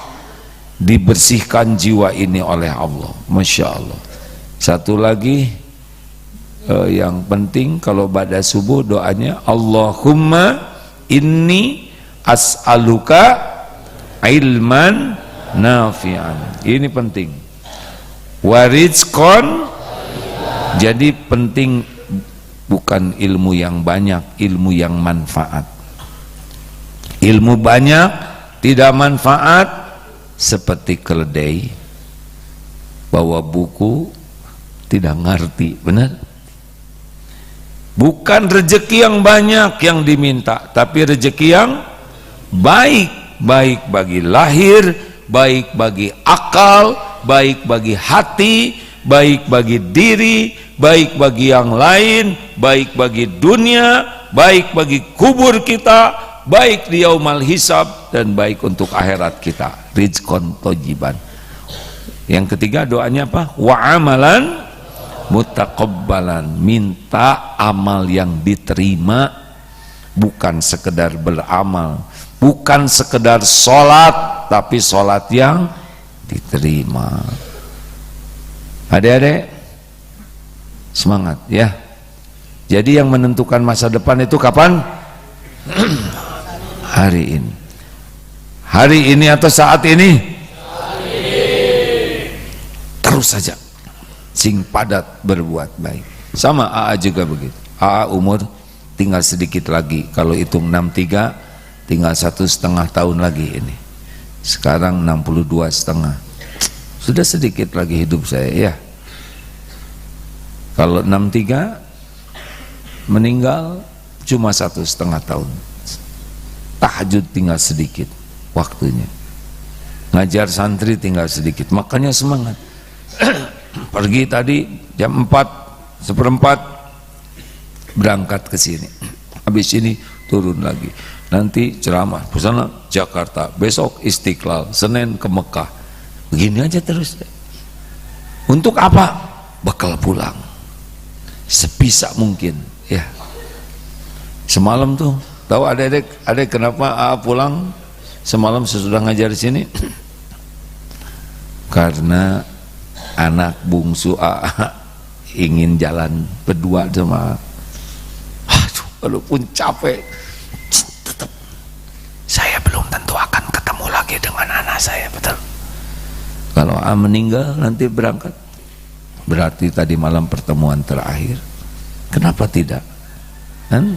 dibersihkan jiwa ini oleh Allah. Masya Allah. Satu lagi yang penting, kalau pada subuh doanya Allahumma inni as'aluka ilman nafi'an. Ini penting. Warizqon, jadi penting bukan ilmu yang banyak, ilmu yang manfaat. Ilmu banyak tidak manfaat seperti keledai bawa buku tidak ngerti, benar? Bukan rezeki yang banyak yang diminta, tapi rezeki yang baik, baik bagi lahir, baik bagi akal, baik bagi hati, baik bagi diri, baik bagi yang lain, baik bagi dunia, baik bagi kubur kita, baik di yaumal hisab, dan baik untuk akhirat kita. Rizqon tojiban. Yang ketiga doanya apa? Wa amalan mutaqabbalan. Minta amal yang diterima, bukan sekedar beramal, bukan sekedar sholat, tapi sholat yang diterima. Adik-adik semangat ya. Jadi yang menentukan masa depan itu kapan? Hari ini. Hari ini atau saat ini? Hari ini. Terus saja sing padat berbuat baik. Sama AA juga begitu. AA umur tinggal sedikit lagi. Kalau hitung 63 tinggal 1,5 tahun lagi ini. Sekarang 62,5. Sudah sedikit lagi hidup saya ya. Kalau 63 meninggal cuma 1,5 tahun. Tahajud tinggal sedikit waktunya, ngajar santri tinggal sedikit, makanya semangat. Pergi tadi jam 4:04 berangkat ke sini, habis ini turun lagi, nanti ceramah ke sana Jakarta, besok Istiqlal, Senin ke Mekah, begini aja terus. Untuk apa? Bekal pulang sebisa mungkin ya. Semalam tuh tahu adik-adik kenapa AA pulang semalam sesudah ngajar di sini? karena anak bungsu ingin jalan berdua sama. Aduh, walaupun capek, tetap saya belum tentu akan ketemu lagi dengan anak saya, betul. Kalau meninggal nanti berangkat, berarti tadi malam pertemuan terakhir. Kenapa tidak? Kan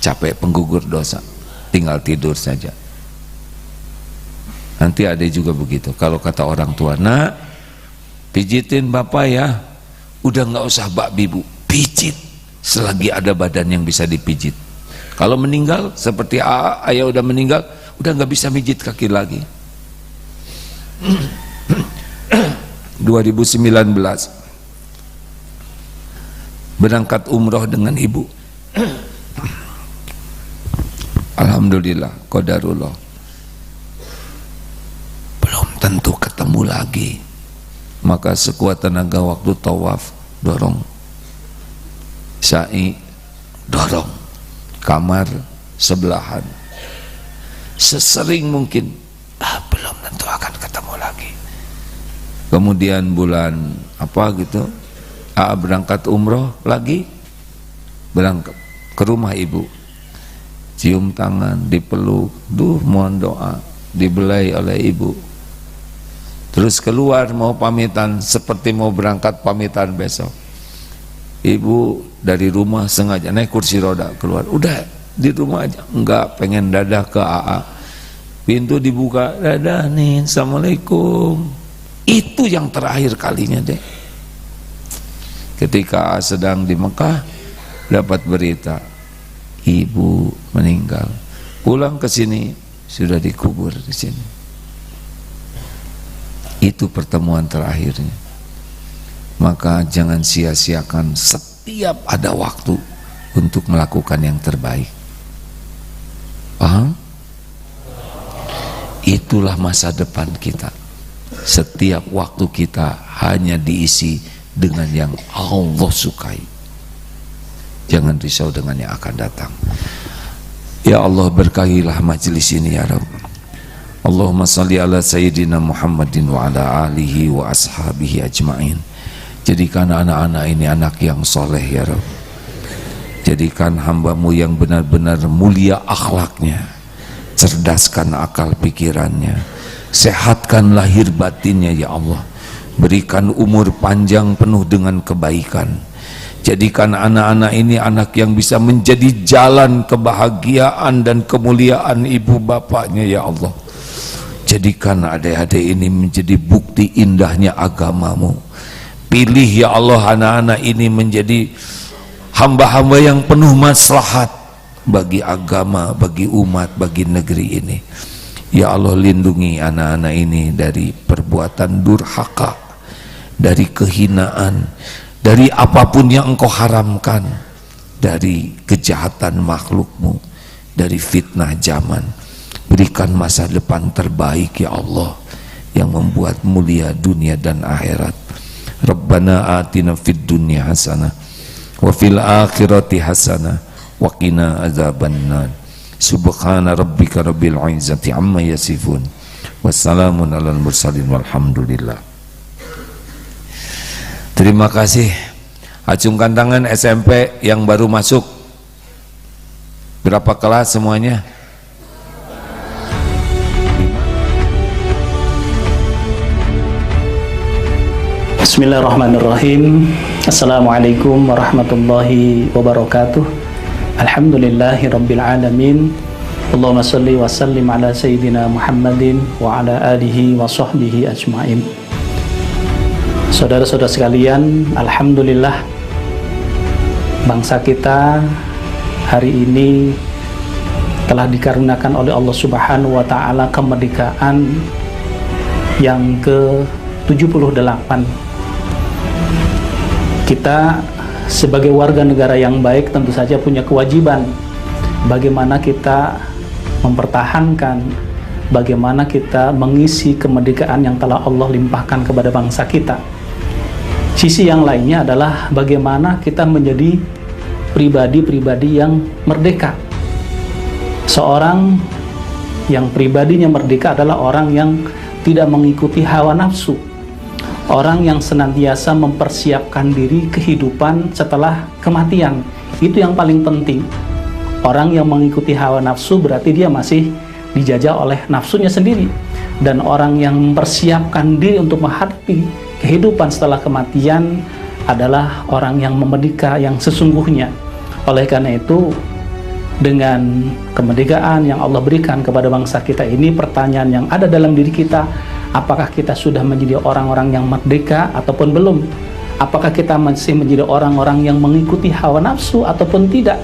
capek, penggugur dosa, tinggal tidur saja. Nanti ada juga begitu. Kalau kata orang tua, nak, pijitin bapak ya, udah nggak usah bak bibu, pijit selagi ada badan yang bisa dipijit. Kalau meninggal seperti ayah udah meninggal, udah nggak bisa mijit kaki lagi. 2019 berangkat umroh dengan ibu. Alhamdulillah, qadarullah, belum tentu ketemu lagi. Maka sekuat tenaga waktu tawaf, dorong, sa'i, dorong, kamar sebelahan, sesering mungkin. Belum tentu akan ketemu lagi. Kemudian bulan apa gitu, berangkat umroh lagi, berangkat ke rumah ibu, cium tangan, dipeluk, mohon doa, dibelai oleh ibu. Terus keluar mau pamitan, seperti mau berangkat pamitan besok. Ibu dari rumah sengaja naik kursi roda keluar, udah di rumah aja, enggak, pengen dadah ke AA. Pintu dibuka, dadah nih, assalamualaikum. Itu yang terakhir kalinya deh. Ketika sedang di Mekah, dapat berita ibu meninggal. Pulang ke sini sudah dikubur di sini. Itu pertemuan terakhirnya. Maka jangan sia-siakan setiap ada waktu untuk melakukan yang terbaik. Paham? Itulah masa depan kita. Setiap waktu kita hanya diisi dengan yang Allah sukai. Jangan risau dengan yang akan datang. Ya Allah, berkahilah majelis ini ya Rabb. Allahumma salli ala Sayyidina Muhammadin wa ala alihi wa ashabihi ajma'in. Jadikan anak-anak ini anak yang soleh ya Rabb. Jadikan hambamu yang benar-benar mulia akhlaknya, cerdaskan akal pikirannya, sehatkan lahir batinnya ya Allah. Berikan umur panjang penuh dengan kebaikan. Jadikan anak-anak ini anak yang bisa menjadi jalan kebahagiaan dan kemuliaan ibu bapaknya ya Allah. Jadikan adik-adik ini menjadi bukti indahnya agamamu. Pilih ya Allah anak-anak ini menjadi hamba-hamba yang penuh maslahat bagi agama, bagi umat, bagi negeri ini. Ya Allah, lindungi anak-anak ini dari perbuatan durhaka, dari kehinaan, dari apapun yang Engkau haramkan, dari kejahatan makhlukmu, dari fitnah zaman. Berikan masa depan terbaik ya Allah, yang membuat mulia dunia dan akhirat. Rabbana atina fid dunya hasanah wa fil akhirati hasanah wa qina azabannar. Subhana rabbika rabbil izzati amma yasifun, wassalamun alal mursalin walhamdulillah. Terima kasih. Acungkan tangan SMP yang baru masuk. Berapa kelas semuanya? Bismillahirrahmanirrahim. Assalamualaikum warahmatullahi wabarakatuh. Alhamdulillahi rabbil alamin. Allahumma salli wa sallim ala sayyidina Muhammadin wa ala alihi wa sahbihi ajma'in. Saudara-saudara sekalian, alhamdulillah bangsa kita hari ini telah dikaruniakan oleh Allah Subhanahu wa taala kemerdekaan yang ke-78. Kita sebagai warga negara yang baik tentu saja punya kewajiban bagaimana kita mempertahankan, bagaimana kita mengisi kemerdekaan yang telah Allah limpahkan kepada bangsa kita. Sisi yang lainnya adalah bagaimana kita menjadi pribadi-pribadi yang merdeka. Seorang yang pribadinya merdeka adalah orang yang tidak mengikuti hawa nafsu. Orang yang senantiasa mempersiapkan diri kehidupan setelah kematian, itu yang paling penting. Orang yang mengikuti hawa nafsu berarti dia masih dijajah oleh nafsunya sendiri. Dan orang yang mempersiapkan diri untuk menghadapi kehidupan setelah kematian adalah orang yang memerdeka yang sesungguhnya. Oleh karena itu, dengan kemerdekaan yang Allah berikan kepada bangsa kita ini, pertanyaan yang ada dalam diri kita, apakah kita sudah menjadi orang-orang yang merdeka ataupun belum? Apakah kita masih menjadi orang-orang yang mengikuti hawa nafsu ataupun tidak?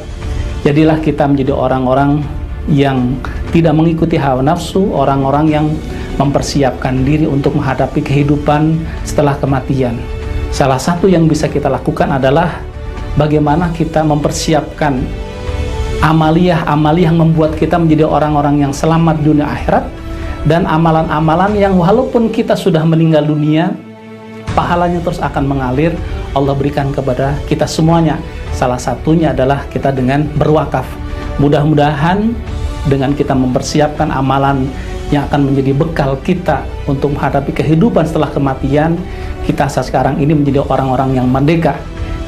Jadilah kita menjadi orang-orang yang tidak mengikuti hawa nafsu, orang-orang yang mempersiapkan diri untuk menghadapi kehidupan setelah kematian. Salah satu yang bisa kita lakukan adalah bagaimana kita mempersiapkan amaliyah-amaliyah yang membuat kita menjadi orang-orang yang selamat dunia akhirat, dan amalan-amalan yang walaupun kita sudah meninggal dunia, pahalanya terus akan mengalir Allah berikan kepada kita semuanya. Salah satunya adalah kita dengan berwakaf. Mudah-mudahan dengan kita mempersiapkan amalan yang akan menjadi bekal kita untuk menghadapi kehidupan setelah kematian, kita saat sekarang ini menjadi orang-orang yang merdeka.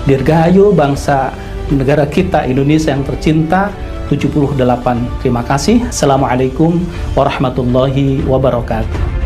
Dirgahayu bangsa negara kita Indonesia yang tercinta 78. Terima kasih. Assalamualaikum warahmatullahi wabarakatuh.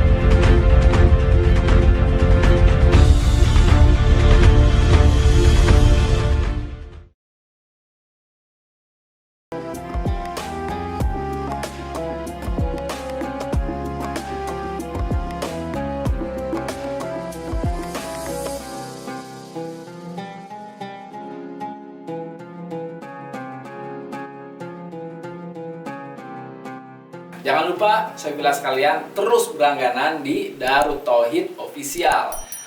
Jangan lupa, saya bilang sekalian, terus berlangganan di Darut Tauhid Official.